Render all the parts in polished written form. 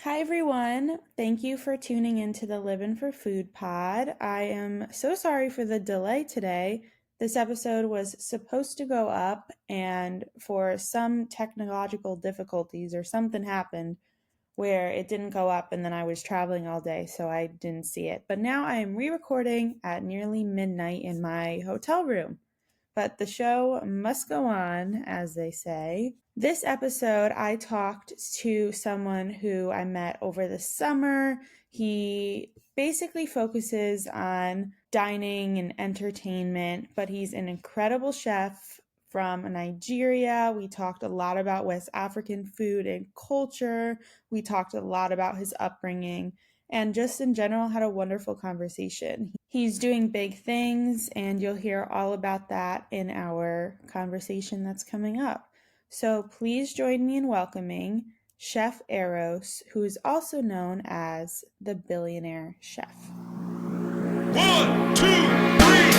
Hi, everyone. Thank you for tuning into the Livvin for Food pod. I am so sorry for the delay today. This episode was supposed to go up, and for some technological difficulties or something happened where it didn't go up, and then I was traveling all day, so I didn't see it. But now I am re-recording at nearly midnight in my hotel room. But the show must go on, as they say. This episode, I talked to someone who I met over the summer. He basically focuses on dining and entertainment, but he's an incredible chef from Nigeria. We talked a lot about West African food and culture. We talked a lot about his upbringing and just in general had a wonderful conversation. He's doing big things, and you'll hear all about that in our conversation that's coming up. So please join me in welcoming Chef Eros, who is also known as the Billionaire Chef. 1, 2, 3,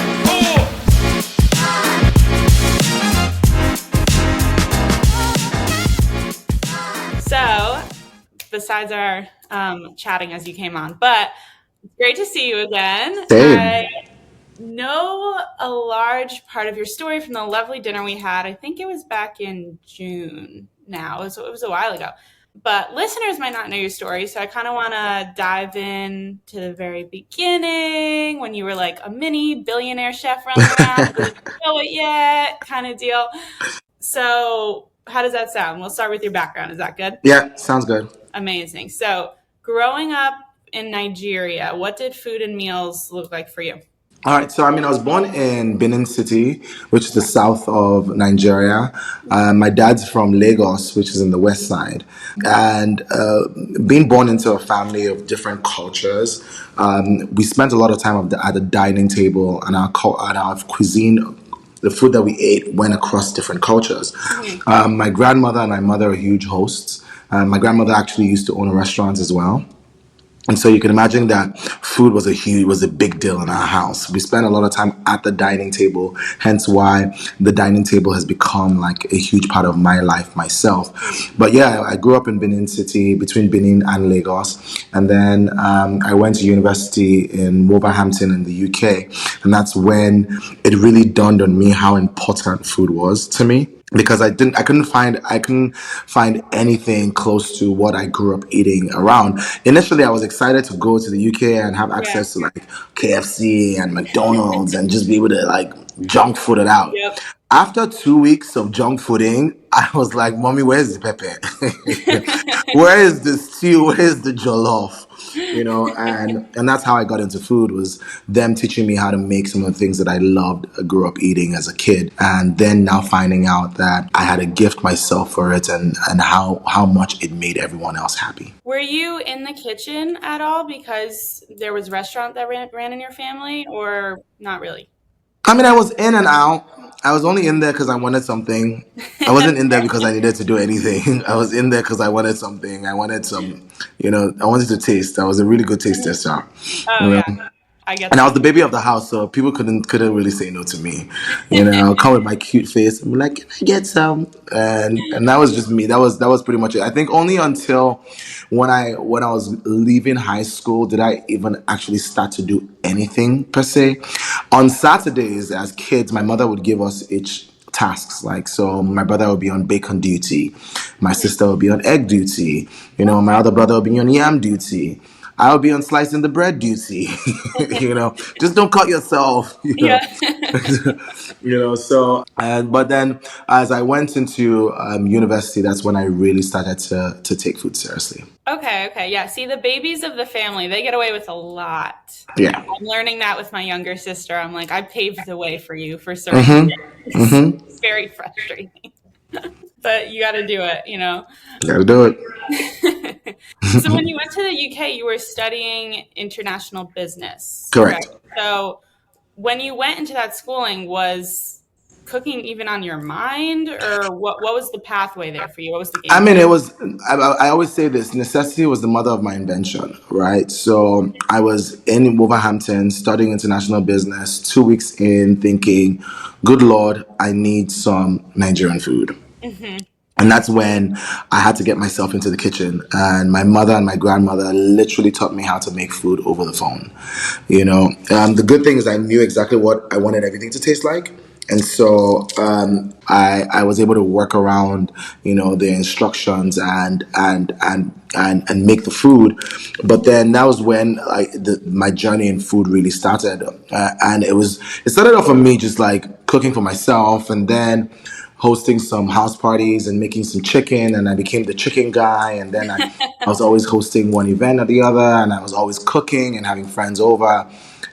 4. So, besides our chatting as you came on, but it's great to see you again. Same. I know a large part of your story from the lovely dinner we had. I think it was back in June now. It was a while ago. But listeners might not know your story, so I kind of want to dive in to the very beginning when you were like a mini billionaire chef running around, didn't know it yet, kind of deal. So how does that sound? We'll start with your background. Is that good? Yeah, sounds good. Amazing. So growing up in Nigeria, what did food and meals look like for you? All right, so I was born in Benin City, which is the south of Nigeria. My dad's from Lagos, which is in the west side. And being born into a family of different cultures, we spent a lot of time at the dining table, and our cuisine, the food that we ate, went across different cultures. My grandmother and my mother are huge hosts. My grandmother actually used to own a restaurant as well. And so you can imagine that food was a big deal in our house. We spent a lot of time at the dining table, hence why the dining table has become like a huge part of my life myself. But yeah, I grew up in Benin City, between Benin and Lagos. And then I went to university in Wolverhampton in the UK. And that's when it really dawned on me how important food was to me. Because I couldn't find anything close to what I grew up eating around. Initially, I was excited to go to the UK and have access to like KFC and McDonald's and just be able to like junk food it out. Yep. After 2 weeks of junk fooding, I was like, "Mommy, where's the pepper? Where is the stew? Where is the jollof?" And that's how I got into food, was them teaching me how to make some of the things that I loved, grew up eating as a kid, and then now finding out that I had a gift myself for it, and how much it made everyone else happy. Were you in the kitchen at all because there was a restaurant that ran in your family, or not really? I was in and out. I was only in there because I wanted something. I wasn't in there because I needed to do anything. I was in there because I wanted something. I wanted I wanted to taste. I was a really good taste tester. Oh, yeah. I get And I that. was the baby of the house, so people couldn't really say no to me. Come with my cute face and be like, "Can I get some?" And that was just me. That was pretty much it. I think only until when I was leaving high school did I even actually start to do anything per se. On Saturdays, as kids, my mother would give us each tasks. Like, so my brother would be on bacon duty, my sister would be on egg duty, my other brother would be on yam duty. I'll be on slicing the bread duty. Just don't cut yourself. Yeah. But then as I went into university, that's when I really started to take food seriously. Okay. Yeah. See, the babies of the family, they get away with a lot. Yeah. I'm learning that with my younger sister. I'm like, I paved the way for you for certain. It's very frustrating. But you got to do it, Gotta do it. So when you went to the UK, you were studying international business. Correct. So when you went into that schooling, was cooking even on your mind, or what was the pathway there for you? What was the game? It was, I always say this, necessity was the mother of my invention, right? So I was in Wolverhampton studying international business, 2 weeks in thinking, good Lord, I need some Nigerian food. And that's when I had to get myself into the kitchen. And my mother and my grandmother literally taught me how to make food over the phone. The good thing is I knew exactly what I wanted everything to taste like. And so I was able to work around, the instructions and make the food. But then that was when my journey in food really started. And it started off for me just like cooking for myself, and then hosting some house parties and making some chicken, and I became the chicken guy. And then I was always hosting one event or the other, and I was always cooking and having friends over.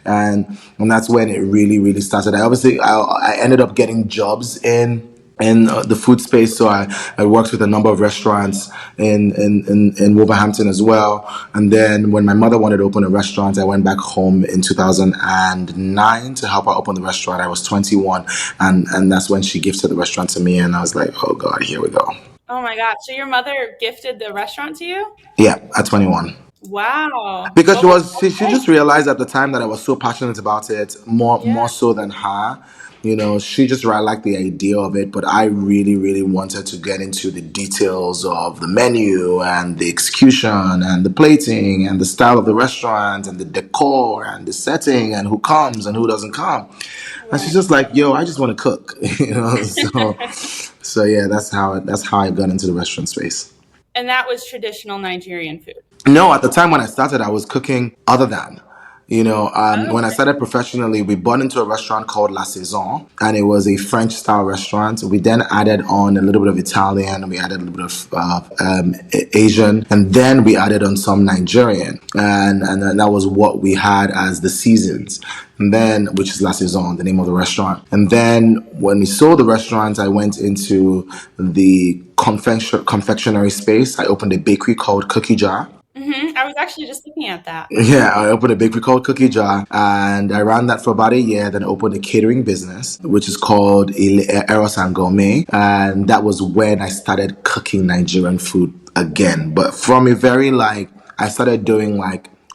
And that's when it really, really started. I ended up getting jobs in the food space. So I worked with a number of restaurants in Wolverhampton as well. And then when my mother wanted to open a restaurant, I went back home in 2009 to help her open the restaurant. I was 21, and that's when she gifted the restaurant to me. And I was like, oh God, here we go. Oh my God. So your mother gifted the restaurant to you? Yeah, at 21. Wow. Because What was she just realized at the time that I was so passionate about it, more Yeah. so than her. She just really liked the idea of it, but I really, really wanted to get into the details of the menu and the execution and the plating and the style of the restaurant and the decor and the setting and who comes and who doesn't come. And she's Right. just like, yo, I just want to cook, So yeah, that's how I got into the restaurant space. And that was traditional Nigerian food. No, at the time when I started, I was cooking other than. Oh, When I started professionally, we bought into a restaurant called La Saison, and it was a French style restaurant. We then added on a little bit of Italian, we added a little bit of Asian, and then we added on some Nigerian, and then that was what we had as the seasons. And then, which is La Saison, the name of the restaurant. And then when we sold the restaurant, I went into the confectionery space. I opened a bakery called Cookie Jar. I was actually just looking at that. Yeah, I opened a bakery called Cookie Jar, and I ran that for about a year. Then I opened a catering business, which is called Eros and Gourmet, and that was when I started cooking Nigerian food again. But from a very I started doing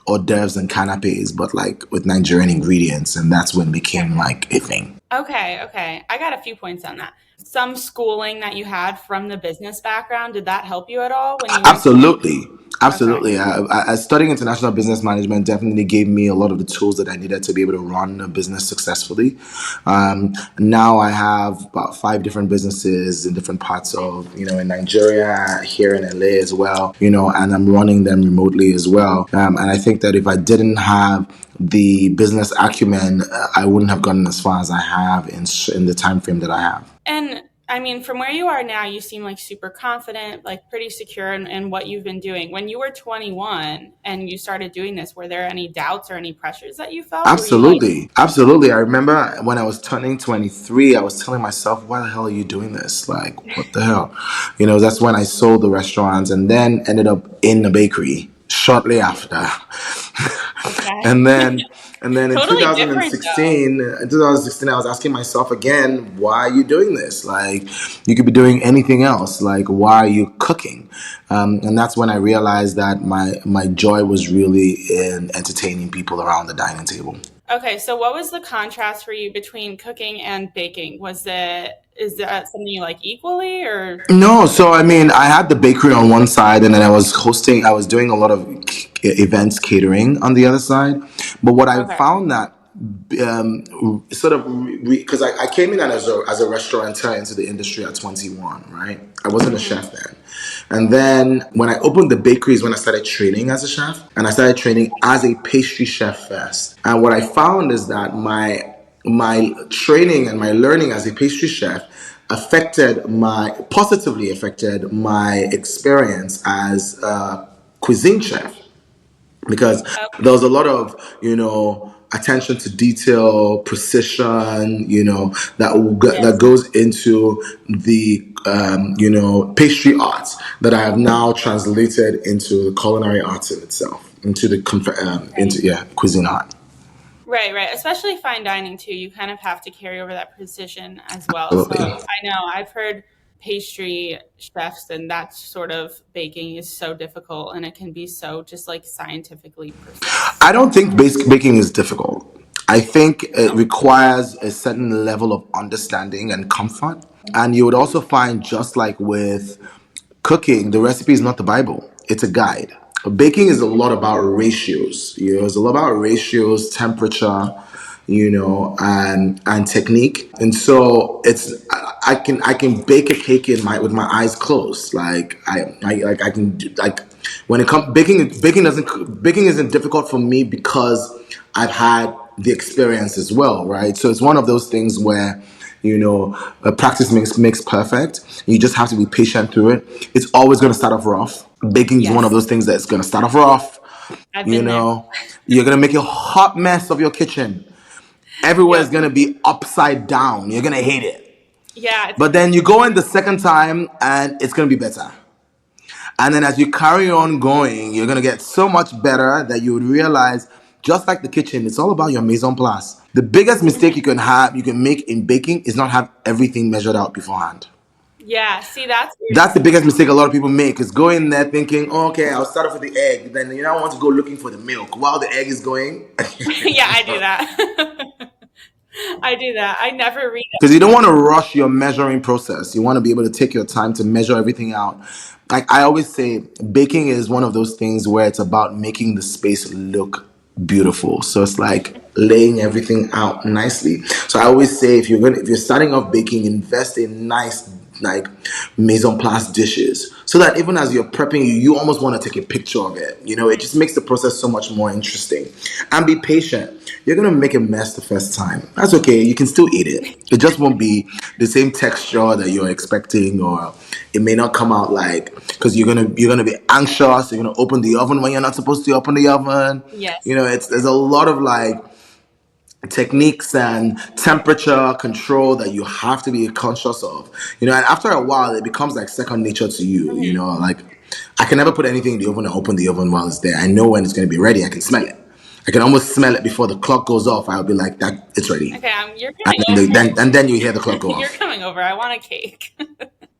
hors d'oeuvres and canapes, but with Nigerian ingredients, and that's when it became like a thing. Okay, okay. I got a few points on that. Some schooling that you had from the business background, did that help you at all when you were doing? Absolutely. Okay. Absolutely. Studying international business management definitely gave me a lot of the tools that I needed to be able to run a business successfully. Now I have about 5 different businesses in different parts of, in Nigeria, here in LA as well, and I'm running them remotely as well. And I think that if I didn't have the business acumen, I wouldn't have gotten as far as I have in the time frame that I have. And I mean, from where you are now, you seem like super confident, like pretty secure in what you've been doing. When you were 21 and you started doing this, were there any doubts or any pressures that you felt? Were you like, Absolutely. Absolutely. I remember when I was turning 23, I was telling myself, why the hell are you doing this? What the hell? That's when I sold the restaurant and then ended up in the bakery shortly after. okay, And then in totally different though. 2016, I was asking myself again, why are you doing this? You could be doing anything else. Why are you cooking? And that's when I realized that my joy was really in entertaining people around the dining table. Okay, so what was the contrast for you between cooking and baking? Is that something you like equally or? No, so I mean, I had the bakery on one side, and then I was doing a lot of events catering on the other side. But what I Okay. found that sort of because I came in as a restaurateur into the industry at 21, right? I wasn't a hmm chef then. And then when I opened the bakery is when I started training as a chef, and I started training as a pastry chef first. And what I found is that my training and my learning as a pastry chef positively affected my experience as a cuisine chef, because there was a lot of attention to detail, precision, that Yes. goes into the pastry arts that I have now translated into the culinary arts in itself, into the into cuisine art. Right, right. Especially fine dining too. You kind of have to carry over that precision as well. So Absolutely. I know I've heard pastry chefs and that sort of baking is so difficult and it can be so just like scientifically precise. I don't think baking is difficult. I think it No? requires a certain level of understanding and comfort. And you would also find, just like with cooking, the recipe is not the Bible, it's a guide. Baking is a lot about ratios. It's a lot about ratios, temperature, and technique. And so I can bake a cake in my with my eyes closed. I can when it comes baking isn't difficult for me because I've had the experience as well, right? So it's one of those things where practice makes perfect. You just have to be patient through it. It's always going to start off rough. Baking is one of Yes, those things that's going to start off rough. I've You been there. know, you're going to make a hot mess of your kitchen. Everywhere is Yep. going to be upside down. You're going to hate it. Yeah, it's But then you go in the second time and it's going to be better. And then as you carry on going, you're going to get so much better that you would realize, just like the kitchen, it's all about your mise en place. The biggest mistake you can make in baking is not have everything measured out beforehand. yeah. See, that's weird. That's the biggest mistake a lot of people make, is go in there thinking, oh, okay, I'll start off with the egg. Then you now want to go looking for the milk while the egg is going. Yeah, I do that. I do that. I never read Because you don't want to rush your measuring process. You want to be able to take your time to measure everything out. Like I always say, baking is one of those things where it's about making the space look beautiful. So it's like laying everything out nicely. So I always say, if you're starting off baking, invest in nice, like, mise en place dishes, so that even as you're prepping, you almost want to take a picture of it. It just makes the process so much more interesting. And be patient. You're gonna make a mess the first time. That's okay. You can still eat it. It just won't be the same texture that you're expecting, or it may not come out like, because you're gonna be anxious. You're gonna open the oven when you're not supposed to open the oven. Yes. There's a lot of like techniques and temperature control that you have to be conscious of. And after a while, it becomes like second nature to you. Like, I can never put anything in the oven and open the oven while it's there. I know when it's going to be ready. I can smell it. I can almost smell it before the clock goes off. I'll be like, that it's ready. Okay, you're And coming then, over. then you hear the clock go You're off. coming over. I want a cake.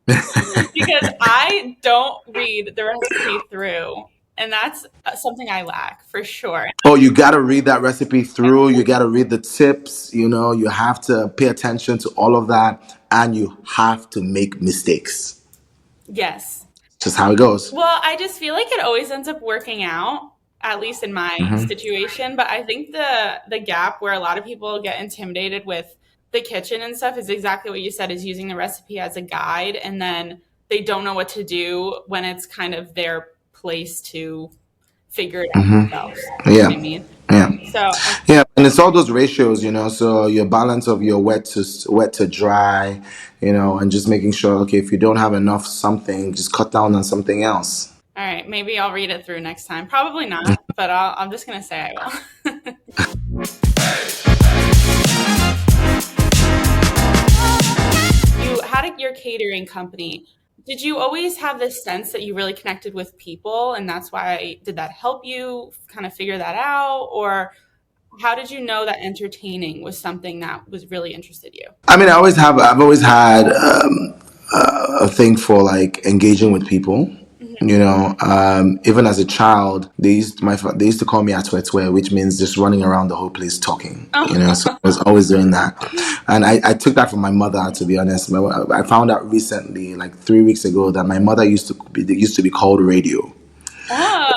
Because I don't read the recipe through, and that's something I lack for sure. Oh, you got to read that recipe through. You got to read the tips. You have to pay attention to all of that, and you have to make mistakes. Yes. Just how it goes. Well, I just feel like it always ends up working out, at least in my situation. But I think the gap where a lot of people get intimidated with the kitchen and stuff is exactly what you said, is using the recipe as a guide, and then they don't know what to do when it's kind of their place to figure it out themselves. You know Yeah. what I mean? Yeah. So Yeah, and it's all those ratios, so your balance of your wet to dry, and just making sure, okay, if you don't have enough something, just cut down on something else. all right, maybe I'll read it through next time. Probably not, but I'm just gonna say I will. You had your catering company. Did you always have this sense that you really connected with people, and that's why, did that help you kind of figure that out? Or how did you know that entertaining was something that was really interested you? I mean, I've always had a thing for like engaging with people. Even as a child, they used to call me atwetwe, which means just running around the whole place talking. So I was always doing that, and I took that from my mother. To be honest, I found out recently, like 3 weeks ago, that my mother used to be called radio. Oh,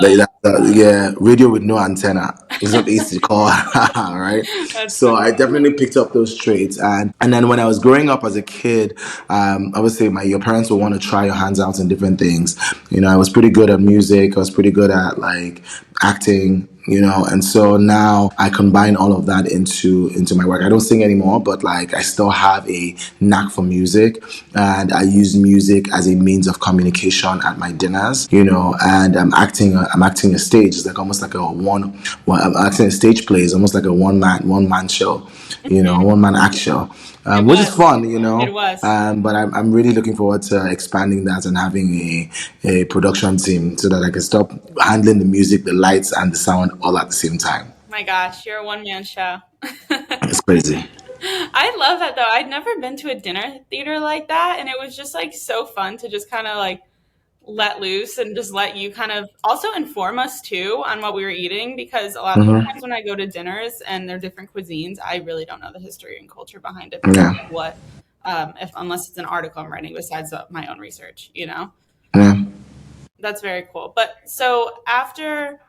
Yeah, radio with no antenna. It's what they used to call, right? that's So funny. I definitely picked up those traits, and then when I was growing up as a kid, obviously your parents will want to try your hands out in different things. I was pretty good at music. I was pretty good at like acting. And so now I combine all of that into my work. I don't sing anymore, but like I still have a knack for music, and I use music as a means of communication at my dinners. And I'm acting a stage. It's like almost like I'm acting a stage play. It's almost like a one man show, a one man act show, It which is was. fun. It was. But I'm really looking forward to expanding that and having a production team, so that I can stop handling the music, the lights, and the sound all at the same time. My gosh, you're a one-man show. It's crazy. I love that though. I'd never been to a dinner theater like that, and it was just like so fun to just kind of like let loose and just let you kind of also inform us too on what we were eating, because a lot of the times when I go to dinners and they're different cuisines, I really don't know the history and culture behind it because Yeah. of what if unless it's an article I'm writing besides my own research, you know? Yeah. That's very cool. But so after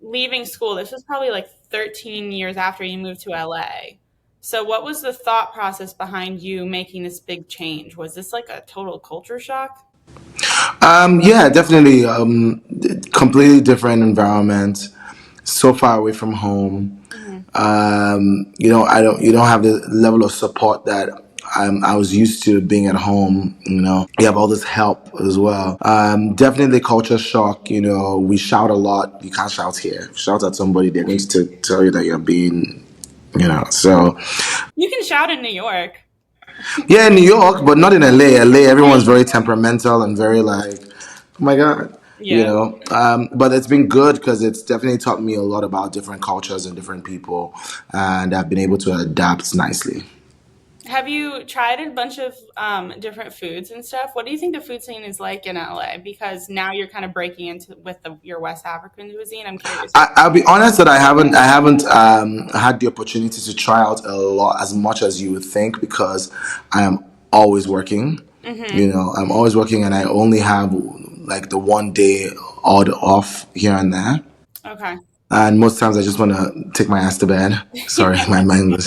leaving school, this was probably like 13 years after you moved to LA. So what was the thought process behind you making this big change? Was this like a total culture shock? Yeah, definitely. Completely different environment, so far away from home. Hmm. You don't have the level of support that I was used to being at home. You have all this help as well. Definitely culture shock. We shout a lot. You can't shout here. Shout at somebody, they're going to tell you that you're being, so You can shout in New York. yeah, in New York, but not in LA. LA, everyone's very temperamental and very like, oh my God, Yeah. But it's been good because it's definitely taught me a lot about different cultures and different people, and I've been able to adapt nicely. Have you tried a bunch of different foods and stuff? What do you think the food scene is like in LA? Because now you're kind of breaking into with your West African cuisine. I'm curious. I'll be honest that I haven't had the opportunity to try out a lot as much as you would think because I am always working. Mm-hmm. I'm always working, and I only have like the one day odd off here and there. Okay. And most times I just want to take my ass to bed. Sorry, my English,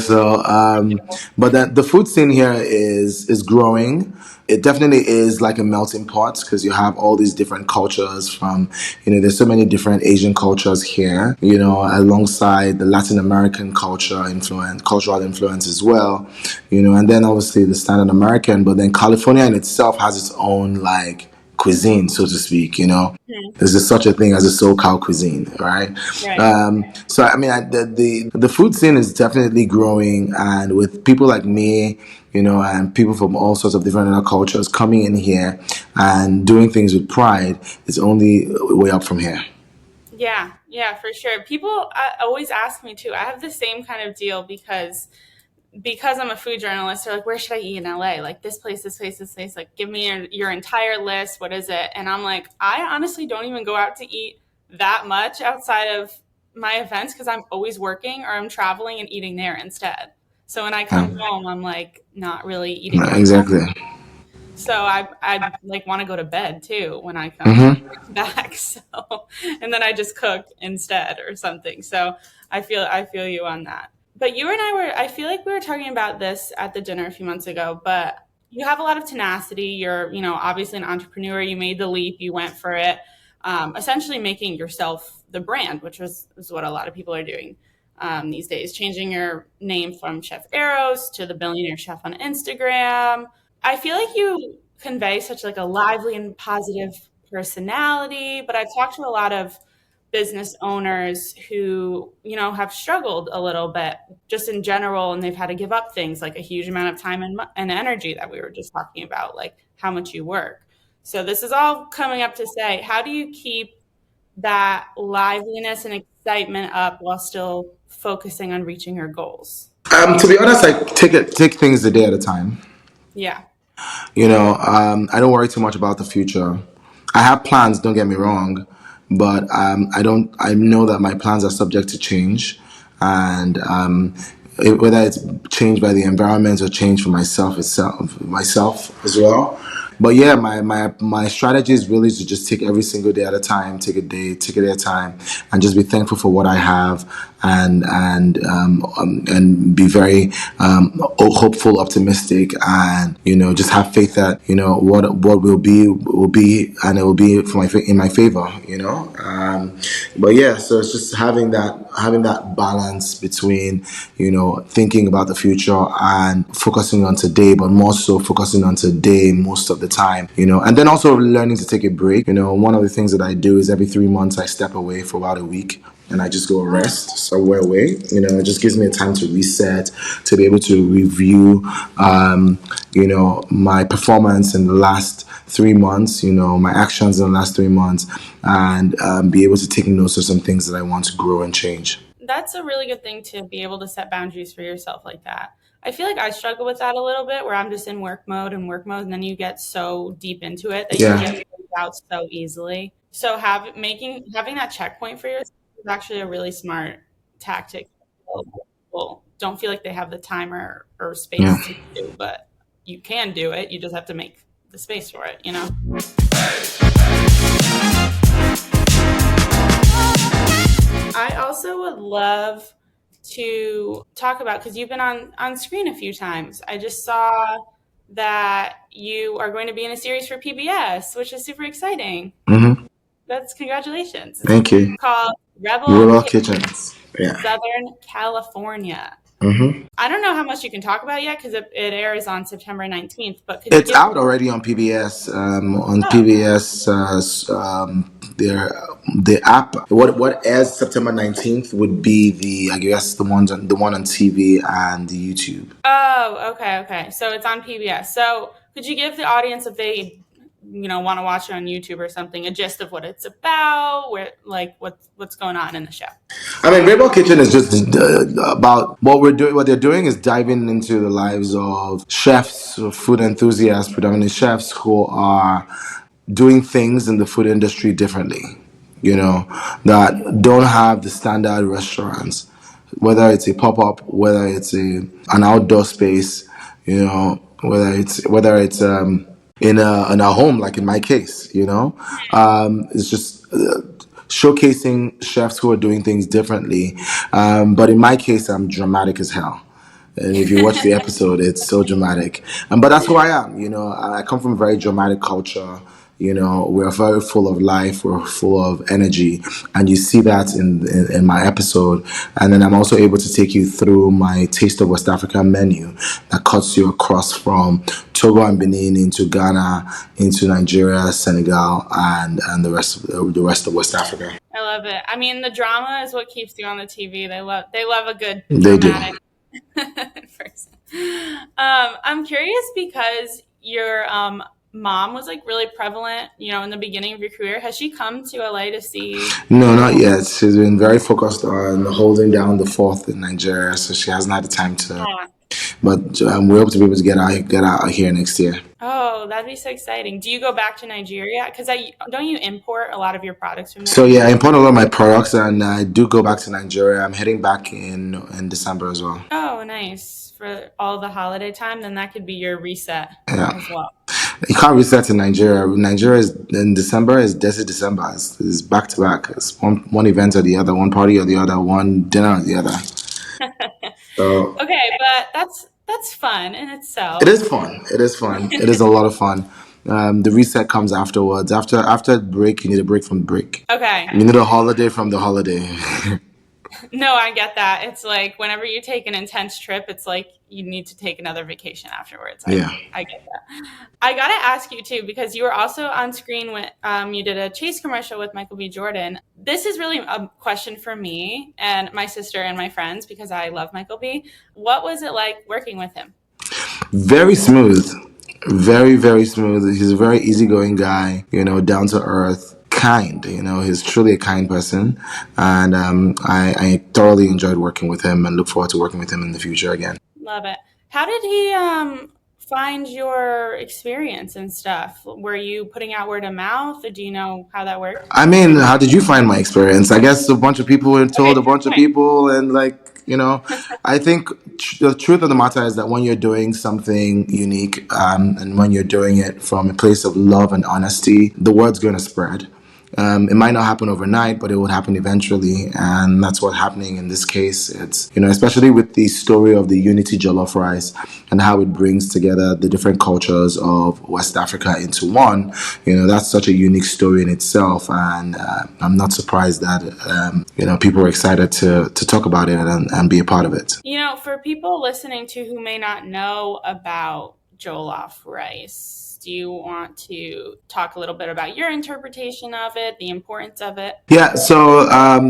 So, but the food scene here is growing. It definitely is like a melting pot because you have all these different cultures from, there's so many different Asian cultures here, alongside the Latin American cultural influence as well, and then obviously the standard American. But then California in itself has its own like cuisine, so to speak. Mhm. There's just such a thing as a SoCal cuisine, right? Right. So I mean, the food scene is definitely growing, and with people like me, and people from all sorts of different other cultures coming in here and doing things with pride, it's only way up from here. Yeah, yeah, for sure. People always ask me too. I have the same kind of deal because I'm a food journalist. They're like, "Where should I eat in LA? Like this place, this place, this place. Like, give me your entire list. What is it?" And I'm like, I honestly don't even go out to eat that much outside of my events because I'm always working or I'm traveling and eating there instead. So when I Yeah, come home, I'm like not really eating much. exactly. So I like want to go to bed too when I come Hmm. back. So and then I just cook instead or something. So I feel you on that. But you and I feel like we were talking about this at the dinner a few months ago, but you have a lot of tenacity. You're, obviously an entrepreneur. You made the leap, you went for it, essentially making yourself the brand, which is what a lot of people are doing these days, changing your name from Chef Eros to the billionaire chef on Instagram. I feel like you convey such like a lively and positive personality, but I've talked to a lot of business owners who, have struggled a little bit just in general and they've had to give up things like a huge amount of time and energy that we were just talking about, like how much you work. So this is all coming up to say, how do you keep that liveliness and excitement up while still focusing on reaching your goals? To be honest, I take things a day at a time. Yeah. I don't worry too much about the future. I have plans, don't get me wrong, but I don't. I know that my plans are subject to change, and whether it's changed by the environment or change for myself as well. But yeah, my strategy is really to just take every single day at a time, take a day at a time, and just be thankful for what I have, and be very hopeful, optimistic, and just have faith that what will be, and it will be for in my favor. But yeah, so it's just having that balance between thinking about the future and focusing on today, but more so focusing on today most of the time. And then also learning to take a break. One of the things that I do is every 3 months I step away for about a week and I just go rest somewhere away. It just gives me a time to reset, to be able to review, my performance in the last 3 months, my actions in the last 3 months, and be able to take notes of some things that I want to grow and change. That's a really good thing to be able to set boundaries for yourself like that. I feel like I struggle with that a little bit where I'm just in work mode, and then you get so deep into it that you get Yeah. burned out so easily. So having that checkpoint for yourself is actually a really smart tactic. people don't feel like they have the time or Yeah. space to do, but you can do it. You just have to make the space for it, you know? I also would love to talk about, because you've been on screen a few times. I just saw that you are going to be in a series for PBS, which is super exciting. Mm-hmm. That's congratulations. It's Thank you. called Rebel Rural Kitchen, kitchens. Yeah. Southern California. Mm-hmm. I don't know how much you can talk about yet because it airs on September 19th, but could you It's give? out already on PBS. On Oh, PBS, their the app. What airs September 19th would be I guess the one on TV and the YouTube. oh, okay. So it's on PBS. So could you give the audience, if they, want to watch it on YouTube or something, a gist of what it's about, what's going on in the show? I mean, Rainbow Kitchen is just about what we're doing. What they're doing is diving into the lives of chefs, or food enthusiasts, predominantly chefs, who are doing things in the food industry differently. That don't have the standard restaurants, whether it's a pop up, whether it's an outdoor space, whether it's in a home, like in my case. It's just showcasing chefs who are doing things differently. But in my case, I'm dramatic as hell. And if you watch the episode, it's so dramatic. But that's who I am. I come from a very dramatic culture. We're very full of life. We're full of energy, and you see that in my episode. And then I'm also able to take you through my Taste of West Africa menu that cuts you across from Togo and Benin into Ghana, into Nigeria, Senegal, and the rest of West Africa. I love it. I mean, the drama is what keeps you on the TV. They love a good They do. dramatic person. I'm curious because your mom was like really prevalent, in the beginning of your career. Has she come to LA to see? No, not yet. She's been very focused on holding down the fort in Nigeria, so she hasn't had the time to. Oh, But we hope to be able to get out here next year. oh, that'd be so exciting. Do you go back to Nigeria? Because don't you import a lot of your products from there? So yeah, I import a lot of my products, and I do go back to Nigeria. I'm heading back in December as well. Oh, nice. For all the holiday time, then that could be your reset Yeah, as well. you can't reset in Nigeria. Nigeria is in December is Desi December. It's back to back. It's one event or the other, one party or the other, one dinner or the other. So Okay, but that's fun in itself. it is fun. It is fun. It is a lot of fun. The reset comes afterwards. After break, you need a break from the break. Okay. You need a holiday from the holiday. No, I get that. It's like whenever you take an intense trip, it's like you need to take another vacation afterwards. Yeah. I get that. I gotta ask you too, because you were also on screen when you did a Chase commercial with Michael B. Jordan. This is really a question for me and my sister and my friends because I love Michael B. What was it like working with him? Very smooth. Very, very smooth. He's a very easygoing guy, down to earth, kind. He's truly a kind person. And I thoroughly enjoyed working with him and look forward to working with him in the future again. Love it. How did he find your experience and stuff? Were you putting out word of mouth? Or do you know how that worked? I mean, how did you find my experience? I guess a bunch of people were told Okay, a bunch of right. people, and I think the truth of the matter is that when you're doing something unique, and when you're doing it from a place of love and honesty, the word's going to spread. It might not happen overnight, but it will happen eventually, and that's what's happening in this case. It's especially with the story of the Unity Jollof Rice and how it brings together the different cultures of West Africa into one. That's such a unique story in itself, and I'm not surprised that people are excited to talk about it and be a part of it. For people listening to who may not know about jollof rice, do you want to talk a little bit about your interpretation of it, the importance of it? Yeah, so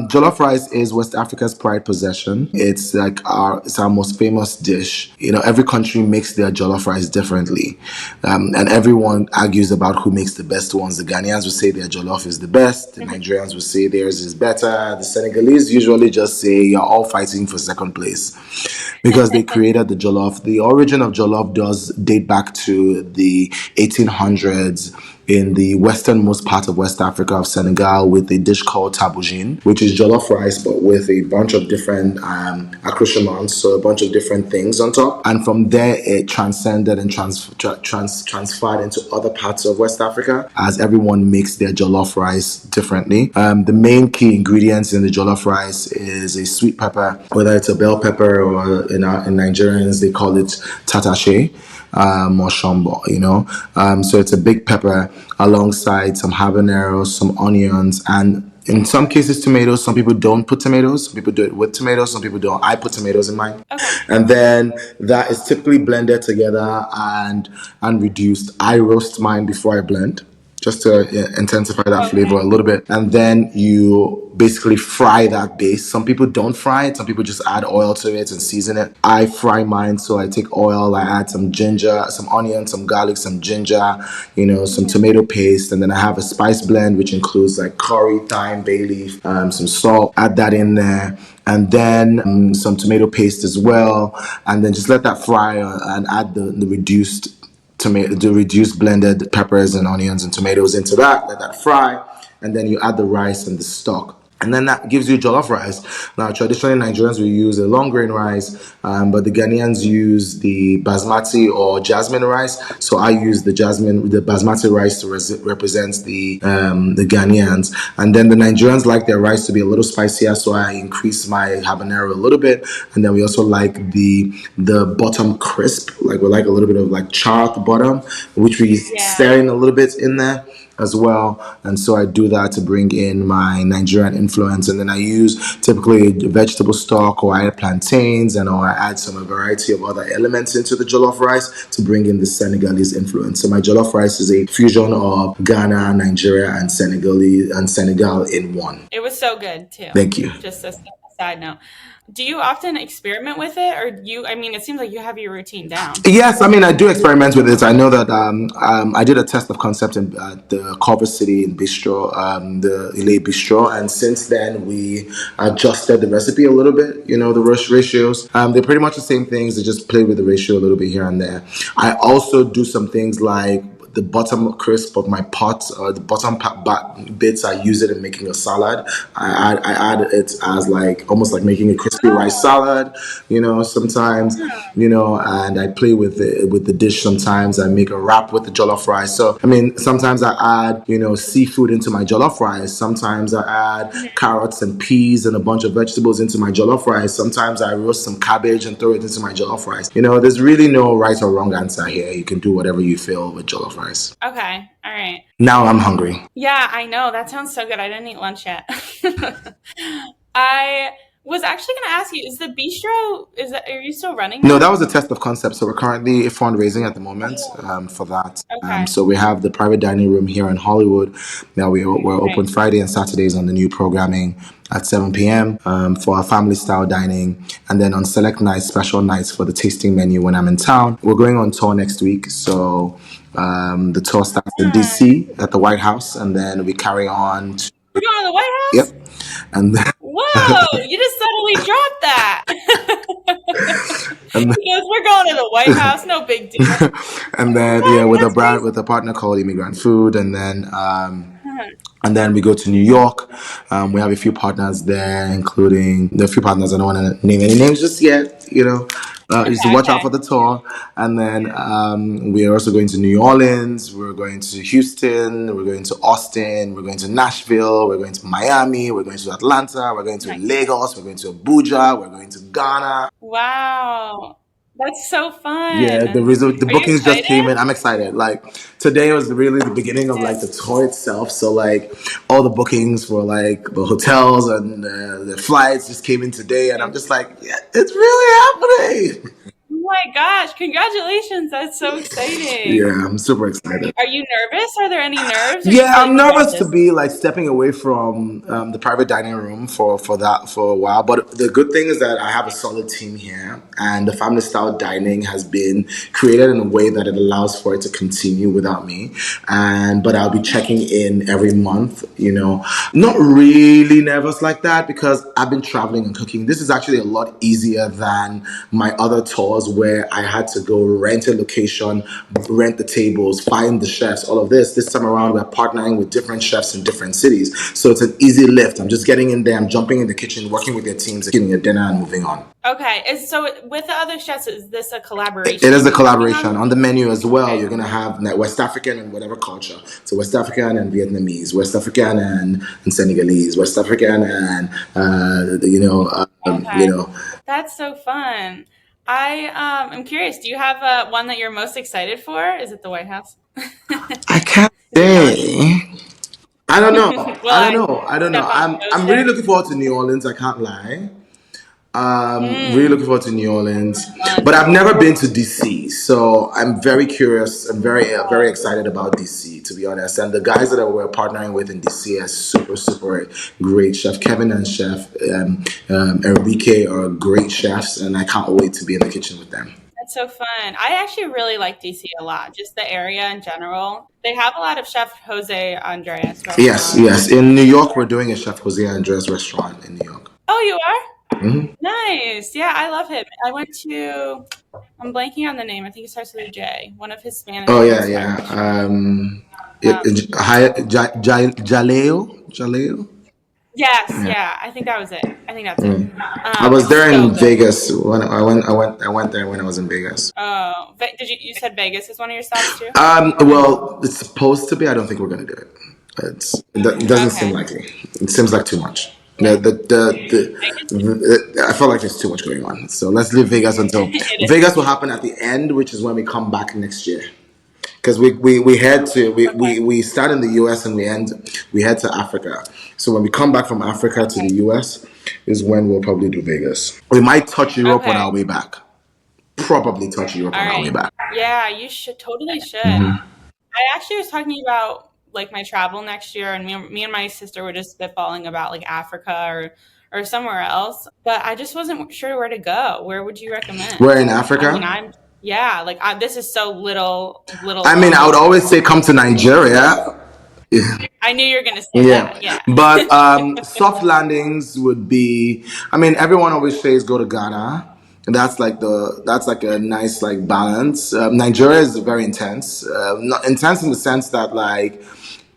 jollof rice is West Africa's pride possession. It's like it's our most famous dish. Every country makes their jollof rice differently, and everyone argues about who makes the best ones. The Ghanaians will say their jollof is the best. The Nigerians will say theirs is better. The Senegalese usually just say you're all fighting for second place because they created the jollof. The origin of jollof does date back to the 1800s, in the westernmost part of West Africa of Senegal with a dish called tabboulgine, which is jollof rice but with a bunch of different accoutrements, so a bunch of different things on top. And from there, it transcended and transferred into other parts of West Africa as everyone makes their jollof rice differently. The main key ingredients in the jollof rice is a sweet pepper, whether it's a bell pepper or in Nigerians they call it tatache, or shombo, so it's a big pepper alongside some habaneros, some onions, and in some cases tomatoes. Some people don't put tomatoes, some people do it with tomatoes, some people don't. I put tomatoes in mine. Okay. And then that is typically blended together and reduced. I roast mine before I blend, just to intensify that flavor a little bit. And then you basically fry that base. Some people don't fry it. Some people just add oil to it and season it. I fry mine, so I take oil, I add some ginger, some onion, some garlic, some ginger, some tomato paste. And then I have a spice blend, which includes like curry, thyme, bay leaf, some salt. Add that in there. And then some tomato paste as well. And then just let that fry and add the reduced blended peppers and onions and tomatoes into that. Let that fry, and then you add the rice and the stock. And then that gives you jollof rice. Now, traditionally, Nigerians will use a long grain rice, but the Ghanaians use the basmati or jasmine rice. So I use the basmati rice to represent the Ghanaians. And then the Nigerians like their rice to be a little spicier, so I increase my habanero a little bit. And then we also like the bottom crisp, like we like a little bit of like char at the bottom, which we stir in a little bit in there as well. And so I do that to bring in my Nigerian influence. And then I use typically vegetable stock, or I add plantains, or I add a variety of other elements into the jollof rice to bring in the Senegalese influence. So my jollof rice is a fusion of Ghana, Nigeria, and Senegal in one. It was so good too. Thank you. Just a side note. Do you often experiment with it, or it seems like you have your routine down. Yes, I do experiment with it. I know that I did a test of concept in the Culver City in Bistro, the Ile Bistro, and since then we adjusted the recipe a little bit, the ratios. They're pretty much the same things, they just play with the ratio a little bit here and there. I also do some things like the bottom crisp of my pot, or the bottom bits, I use it in making a salad. I add it as like almost like making a crispy rice salad, sometimes, and I play with the dish. Sometimes I make a wrap with the jollof rice. So sometimes I add seafood into my jollof rice. Sometimes I add carrots and peas and a bunch of vegetables into my jollof rice. Sometimes I roast some cabbage and throw it into my jollof rice. There's really no right or wrong answer here. You can do whatever you feel with jollof rice. Okay. All right. Now I'm hungry. Yeah, I know. That sounds so good. I didn't eat lunch yet. I was actually going to ask you, is the bistro, are you still running that? No, that was a test of concept. So we're currently fundraising at the moment for that. Okay. So we have the private dining room here in Hollywood. Now we're open Friday and Saturdays on the new programming at 7 p.m. For our family style dining. And then on select nights, special nights for the tasting menu when I'm in town. We're going on tour next week. So the tour starts in DC at the White House, and then we carry on. We're going to the White House? Yep. And then, whoa, you just suddenly dropped that. Because we're going to the White House, no big deal. And then with a partner called Immigrant Food, and then we go to New York. We have a few partners there, including a few partners. I don't want to name any names just yet, just watch out for the tour. And then we are also going to New Orleans, we're going to Houston, we're going to Austin, we're going to Nashville, we're going to Miami, we're going to Atlanta, we're going to Lagos, we're going to Abuja, we're going to Ghana. Wow. That's so fun. Yeah, the bookings just came in. I'm excited. Like today was really the beginning of like the tour itself. So like all the bookings for like the hotels and the flights just came in today, and I'm just like, yeah, it's really happening. Oh my gosh, congratulations. That's so exciting. Yeah, I'm super excited. Are you nervous? Are there any nerves? Yeah, I'm nervous to be like stepping away from the private dining room for a while. But the good thing is that I have a solid team here, and the family style dining has been created in a way that it allows for it to continue without me. But I'll be checking in every month, Not really nervous like that because I've been traveling and cooking. This is actually a lot easier than my other tours where I had to go rent a location, rent the tables, find the chefs, all of this. This time around, we're partnering with different chefs in different cities. So it's an easy lift. I'm just getting in there, I'm jumping in the kitchen, working with their teams, getting your dinner and moving on. Okay, so with the other chefs, is this a It collaboration is a you're working on? collaboration on the menu as well. Okay. You're gonna have West African and whatever culture. So West African and Vietnamese, West African and Senegalese, West African and Okay. That's so fun. I am curious. Do you have one that you're most excited for? Is it the White House? I can't Is it done? say. I don't know. Will I don't I know. I don't know. step on toes I'm really there? looking forward to New Orleans. I can't lie. Really Mm, looking forward to New Orleans, fun. but I've never been to DC, so I'm very curious. I'm very excited about DC, to be honest. And the guys that we're partnering with in DC are super great. Chef Kevin and Chef Enrique are great chefs, and I can't wait to be in the kitchen with them. That's so fun. I actually really like DC a lot, just the area in general. They have a lot of Chef Jose Andres Yes, restaurants. yes. In New York, we're doing a Chef Jose Andres restaurant in New York. Oh, you are? Hmm. Nice. Yeah, I love him. I'm blanking on the name. I think it starts with a J. One of his Oh Spanish yeah, inspired yeah. restaurants. Um, Jaleo. yes, Yeah. yeah, I think that was it. I think that's it. I was It's there so in good. Vegas when I went there when I was in Vegas. Oh, you said Vegas is one of your stops too? Well, it's supposed to be. I don't think we're gonna do it. It doesn't seem Okay. likely. It seems like too much. Yeah. Vegas, I feel like there's too much going on. So let's leave Vegas until it is. Vegas will happen at the end, which is when we come back next year. Because we head to Okay. we start in the US and we head to Africa. So when we come back from Africa to Okay. the US is when we'll probably do Vegas. We might touch Europe on Okay. our way back. Probably touch Europe All on our way right. back. Yeah, you totally should. I actually was talking about like my travel next year, and me and my sister were just spitballing about like Africa or somewhere else. But I just wasn't sure where to go. Where would you We're recommend? in I mean, Africa. this is so little I mean, known I would here. always say come to Nigeria. Yeah. I knew you were gonna say Yeah, that. Yeah. but soft landings would be. I mean, everyone always says go to Ghana, and that's like a nice like balance. Nigeria is very intense, not intense in the sense that like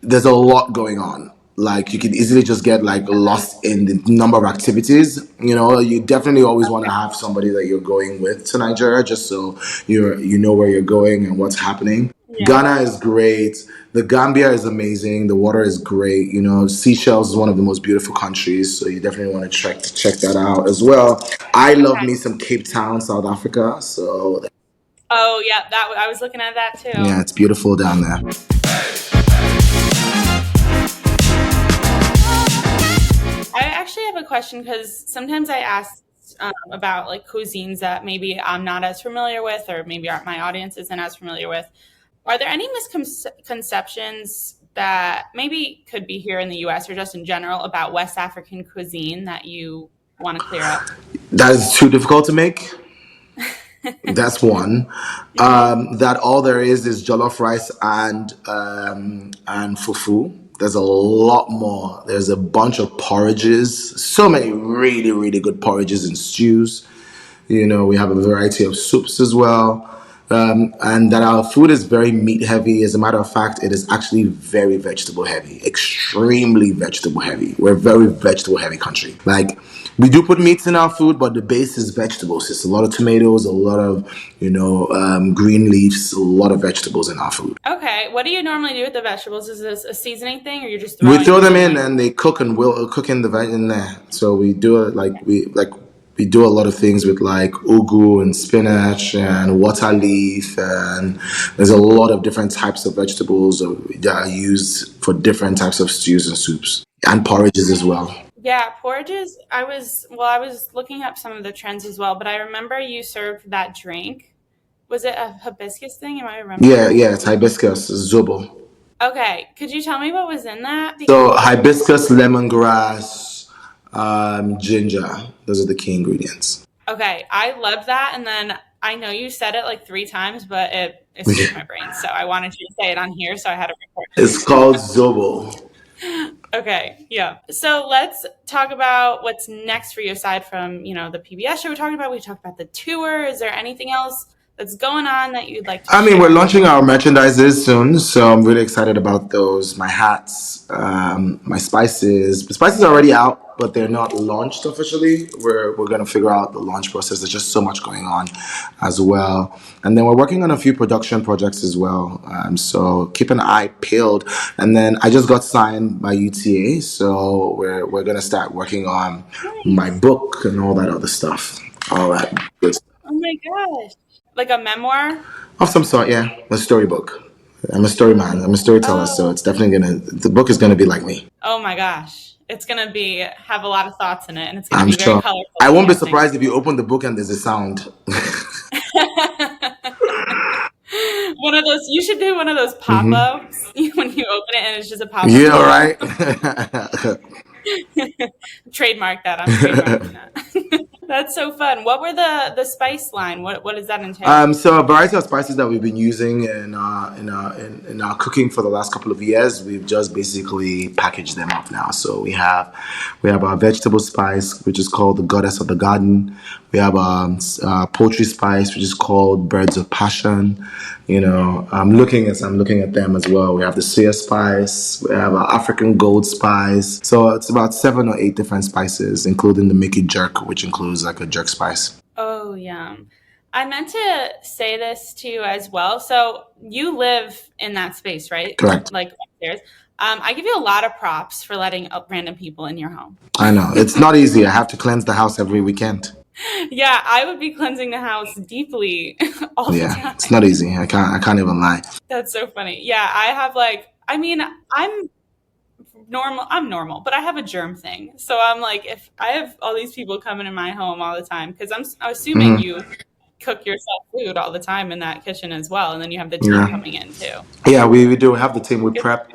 there's a lot going on. Like you could easily just get like lost in the number of activities. You definitely always want to have somebody that you're going with to Nigeria, just so you know where you're going and what's happening. Yeah. Ghana is great. The Gambia is amazing. The water is great. Seychelles is one of the most beautiful countries, so you definitely want to check that out as well. I love Okay. me some Cape Town, South Africa. So Oh yeah, I was looking at that yeah, too. it's beautiful down there. I actually have a question because sometimes I ask about like cuisines that maybe I'm not as familiar with, or maybe my audience isn't as familiar with. Are there any misconceptions that maybe could be here in the US or just in general about West African cuisine that you want to clear up? That is too difficult to make. That's one. That all there is jollof rice and fufu. There's a lot more. There's a bunch of porridges. So many really really good porridges and stews. We have a variety of soups as well. And that our food is very meat heavy. As a matter of fact, it is actually very vegetable heavy, extremely vegetable heavy. We're a very vegetable heavy country. Like, we do put meats in our food, but the base is vegetables. It's a lot of tomatoes, a lot of, green leaves, a lot of vegetables in our food. Okay, what do you normally do with the vegetables? Is this a seasoning thing, or you're just We throwing throw them them in in like? and they cook and we'll cook in the veg in there. So we do it we do a lot of things with like ugu and spinach and water leaf, and there's a lot of different types of vegetables that are used for different types of stews and soups and porridges as well. Yeah, porridges. I was looking up some of the trends as well, but I remember you served that drink. Was it a hibiscus thing? Am I remembering Yeah, that yeah, it's correctly? hibiscus, zobo. Okay, could you tell me what was in that? So hibiscus, lemongrass, ginger. Those are the key ingredients. Okay, I love that. And then I know you said it like three times, but it escaped my brain. So I wanted you to say it on here, so I had to record it. It's called zobo. Okay, yeah. So let's talk about what's next for you aside from, the PBS show we talked about the tour. Is there anything else that's going on that you'd like to I mean, we're share? launching our merchandises soon, so I'm really excited about those. My hats, my spices. The spices are already out, but they're not launched officially. We're gonna figure out the launch process. There's just so much going on, as well. And then we're working on a few production projects as well. So keep an eye peeled. And then I just got signed by UTA, so we're gonna start working on my Nice. book and all that other stuff. All that good stuff. Oh my gosh. Like a memoir? Of some sort, yeah. A storybook. I'm a story man. I'm a storyteller, so Oh, it's definitely the book is gonna be like me. oh my gosh. It's gonna have a lot of thoughts in it, and it's gonna I'm be very sure. colorful, I I'm won't be guessing. surprised if you open the book and there's a sound. One of those, you should do one of those pop-ups when you open it and it's just a pop-up Yeah, all window. right. Trademark that. I'm trademarking that. That's so fun. What were the spice line? What does that entail? So a variety of spices that we've been using in our cooking for the last couple of years, we've just basically packaged them up now. So we have our vegetable spice, which is called the Goddess of the Garden. We have poultry spice, which is called Birds of Passion. I'm looking at them as well. We have the soya spice. We have our African gold spice. So it's about 7 or 8 different spices, including the Mickey jerk, which includes like a jerk spice. Oh, yum. I meant to say this to you as well. So you live in that space, right? Correct. Like upstairs. I give you a lot of props for letting random people in your home. I know it's not easy. I have to cleanse the house every weekend. Yeah, I would be cleansing the house deeply all the Yeah, it's not time. easy. I can't even lie. That's so funny. Yeah, I have I mean, I'm normal, but I have a germ thing. So I'm like, if I have all these people coming in my home all the time, because I'm assuming Hmm. you cook yourself food all the time in that kitchen as well, and then you have the team Yeah, coming in too. yeah. We do have the team. We Good. prep.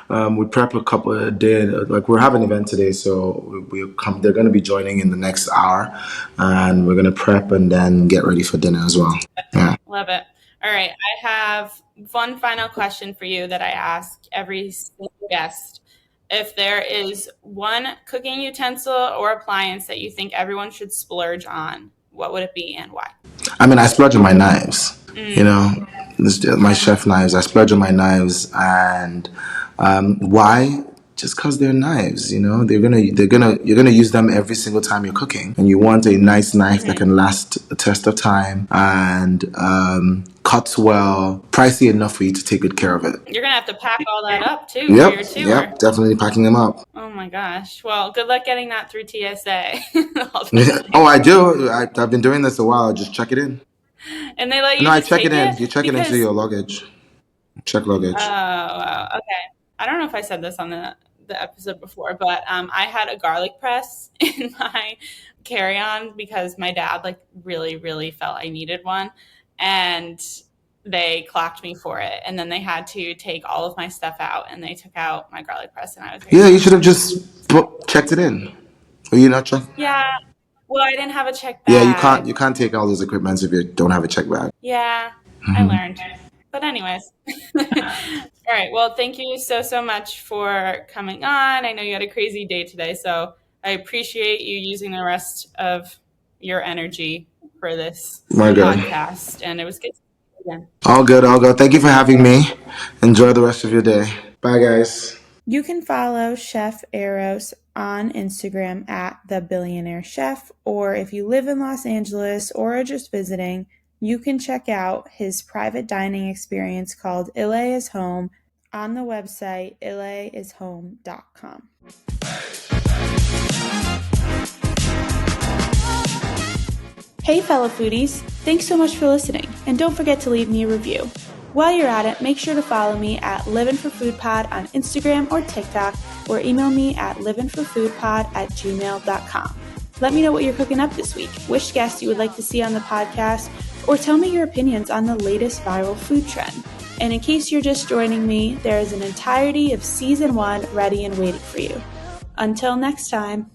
We prep a couple of days. Like we're having an event today, so we come. They're going to be joining in the next hour, and we're going to prep and then get ready for dinner as well. Yeah. Love it. All right, I have one final question for you that I ask every single guest. If there is one cooking utensil or appliance that you think everyone should splurge on, what would it be and why? I mean, I splurge on my knives. You Mm, know, my uh-huh. chef knives. I splurge on my knives, and why? Just because they're knives. You're gonna use them every single time you're cooking, and you want a nice knife that Hmm. can last a test of time and cuts well, pricey enough for you to take good care of it. You're gonna have to pack all that up too for your Yep, yep, tour. definitely packing them up. Oh my gosh. Well, good luck getting that through TSA. All those Oh, I things. do. I've been doing this a while. Just check it in. And they let No, you I just check it take in. it You check it into because your luggage. Check oh, luggage. wow. Okay. I don't know if I said this on the episode before, but I had a garlic press in my carry-on because my dad really, really felt I needed one, and they clocked me for it. And then they had to take all of my stuff out, and they took out my garlic press, and I was very Yeah, you sad should have about that. just checked it in. Or you not check? Yeah. Well, I didn't have a check Yeah, you bag. can't take all those equipments if you don't have a check bag. Yeah, I learned. But anyways. All right. Well, thank you so, so much for coming on. I know you had a crazy day today, so I appreciate you using the rest of your energy for this My God. podcast. And it was good to see you again. All good, all good. Thank you for having me. Enjoy the rest of your day. Bye, guys. You can follow Chef Eros on Instagram at The Billionaire Chef, or if you live in Los Angeles or are just visiting, you can check out his private dining experience called Ile is Home on the website ileishome.com. Hey fellow foodies, thanks so much for listening, and don't forget to leave me a review. While you're at it, make sure to follow me at livvinforfoodpod on Instagram or TikTok, or email me at livvinforfoodpod@gmail.com. Let me know what you're cooking up this week, which guests you would like to see on the podcast, or tell me your opinions on the latest viral food trend. And in case you're just joining me, there is an entirety of Season 1 ready and waiting for you. Until next time.